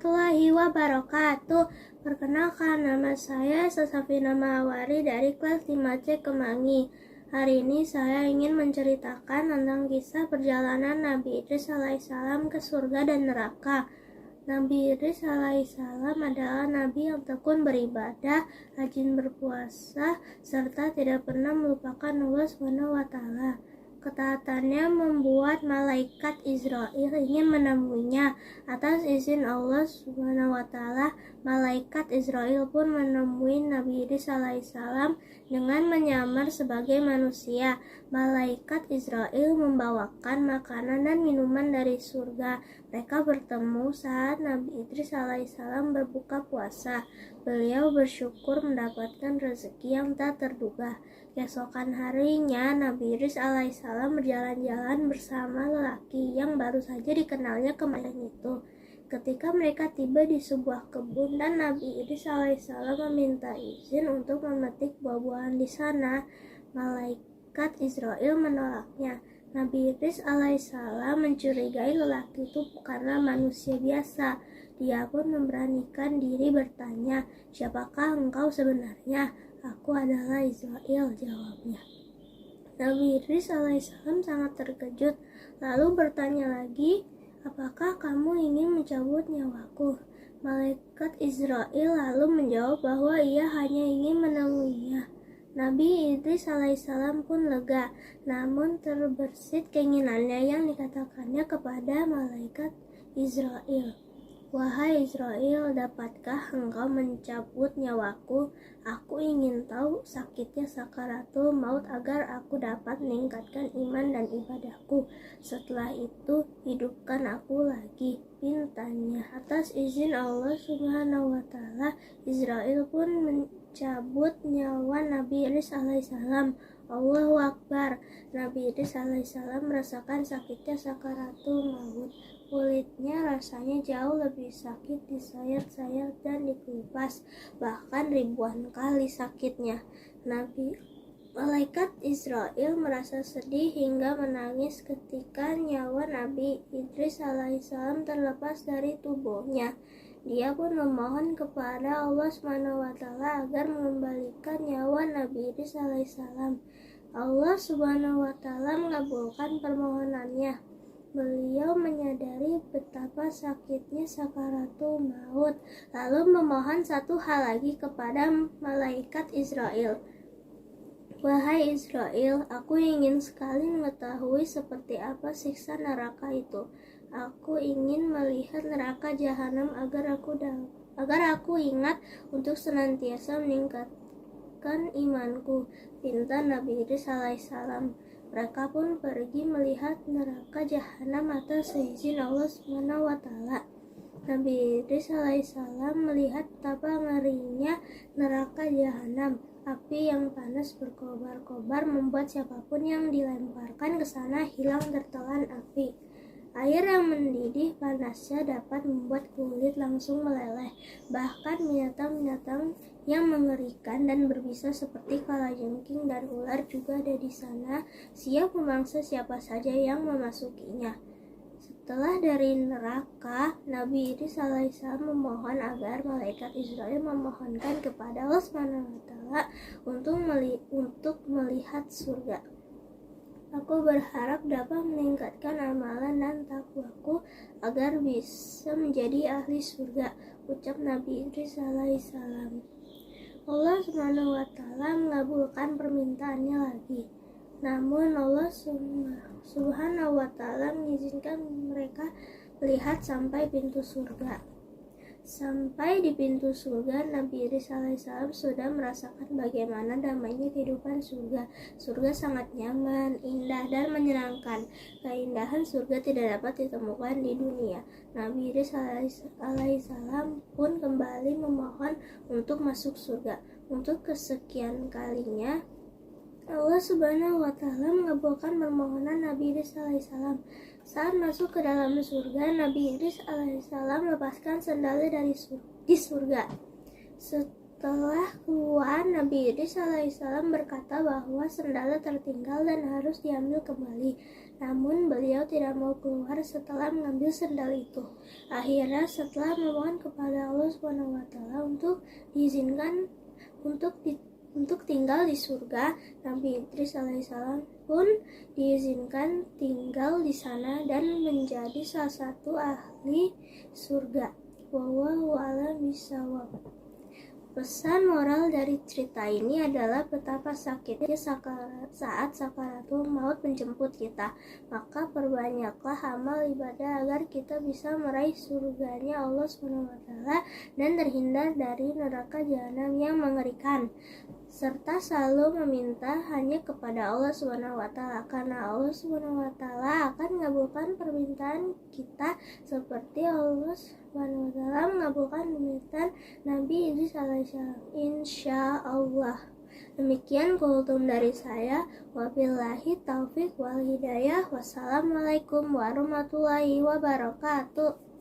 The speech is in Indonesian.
warahmatullahi wabarakatuh. Perkenalkan, nama saya Sasafina Mahawari dari kelas 5C Kemangi. Hari ini saya ingin menceritakan tentang kisah perjalanan Nabi Idris alaihissalam ke surga dan neraka. Nabi Idris alaihissalam adalah nabi yang tekun beribadah, rajin berpuasa, serta tidak pernah melupakan Allah SWT. Ketaatannya membuat malaikat Israel ingin menemuinya. Atas izin Allah SWT, malaikat Israel pun menemui Nabi Idris alaihissalam dengan menyamar sebagai manusia. Malaikat Israel membawakan makanan dan minuman dari surga. Mereka bertemu saat Nabi Idris alaihissalam berbuka puasa. Beliau bersyukur mendapatkan rezeki yang tak terduga. Keesokan harinya, Nabi Idris alaihissalam berjalan-jalan bersama lelaki yang baru saja dikenalnya kemarin itu. Ketika mereka tiba di sebuah kebun dan Nabi Idris alaihissalam meminta izin untuk memetik buah-buahan di sana, malaikat Israel menolaknya. Nabi Idris alaihissalam mencurigai lelaki itu bukanlah manusia biasa. Dia pun memberanikan diri bertanya, "Siapakah engkau sebenarnya?" "Aku adalah Israel," jawabnya. Nabi Idris alaihissalam sangat terkejut, lalu bertanya lagi, "Apakah kamu ingin mencabut nyawaku?" Malaikat Israel lalu menjawab bahwa ia hanya ingin menemuinya. Nabi Idris alaihissalam pun lega, namun terbersit keinginannya yang dikatakannya kepada malaikat Israel. "Wahai Israel, dapatkah engkau mencabut nyawaku? Aku ingin tahu sakitnya sakaratul maut agar aku dapat meningkatkan iman dan ibadahku. Setelah itu, hidupkan aku lagi," pintanya. Atas izin Allah Subhanahu wa Ta'ala, Israel pun mencabut nyawa Nabi Idris alaihissalam. Allahu Akbar. Nabi Idris alaihissalam merasakan sakitnya sakaratul maut. Kulitnya rasanya jauh lebih sakit, disayat-sayat dan dikupas, bahkan ribuan kali sakitnya. Malaikat Israel merasa sedih hingga menangis ketika nyawa Nabi Idris alaihissalam terlepas dari tubuhnya. Dia pun memohon kepada Allah SWT agar mengembalikan nyawa Nabi Idris alaihissalam. Allah SWT mengabulkan permohonannya. Beliau menyadari betapa sakitnya sakaratul maut, lalu memohon satu hal lagi kepada malaikat Israel. "Wahai Israel, aku ingin sekali mengetahui seperti apa siksa neraka itu. Aku ingin melihat neraka jahanam agar aku ingat untuk senantiasa meningkatkan imanku," pinta Nabi Idris alaihissalam. Mereka pun pergi melihat neraka jahanam atas izin Allah SWT. Nabi Idris alaihissalam melihat betapa ngerinya neraka jahanam. Api yang panas berkobar-kobar membuat siapapun yang dilemparkan ke sana hilang tertelan api. Air yang mendidih panasnya dapat membuat kulit langsung meleleh. Bahkan binatang-binatang yang mengerikan dan berbisa seperti kalajengking dan ular juga ada di sana, siap memangsa siapa saja yang memasukinya. Setelah dari neraka, Nabi Idris alaihissalam memohon agar malaikat Israel memohonkan kepada Allah SWT untuk melihat surga. "Aku berharap dapat meningkatkan amalan dan takwaku agar bisa menjadi ahli surga," ucap Nabi Idris alaihissalam. Allah SWT mengabulkan permintaannya lagi. Namun Allah Subhanahu wa Ta'ala mengizinkan mereka melihat sampai pintu surga. Sampai di pintu surga, Nabi Idris alaihissalam sudah merasakan bagaimana damainya kehidupan surga. Surga sangat nyaman, indah, dan menyenangkan. Keindahan surga tidak dapat ditemukan di dunia. Nabi Idris alaihissalam pun kembali memohon untuk masuk surga. Untuk kesekian kalinya, Allah Subhanahu wa Ta'ala mengabulkan permohonan Nabi Idris alaihissalam. Saat masuk ke dalam surga, Nabi Idris alaihissalam lepaskan sandalnya di surga. Setelah keluar, Nabi Idris alaihissalam berkata bahwa sendalnya tertinggal dan harus diambil kembali. Namun beliau tidak mau keluar setelah mengambil sendal itu. Akhirnya setelah memohon kepada Allah SWT untuk diizinkan untuk tinggal di surga, Nabi Idris alaihissalam pun diizinkan tinggal di sana dan menjadi salah satu ahli surga. Wallahu a'lam bishawab. Pesan moral dari cerita ini adalah betapa sakitnya saat sakaratul maut menjemput kita. Maka perbanyaklah amal ibadah agar kita bisa meraih surganya Allah SWT dan terhindar dari neraka jahanam yang mengerikan. Serta selalu meminta hanya kepada Allah SWT, karena Allah SWT akan mengabulkan permintaan kita seperti Allah SWT mengabulkan permintaan Nabi Idris alaihissalam, insya Allah. Demikian kultum dari saya. Wabillahi taufik wal hidayah. Wassalamualaikum warahmatullahi wabarakatuh.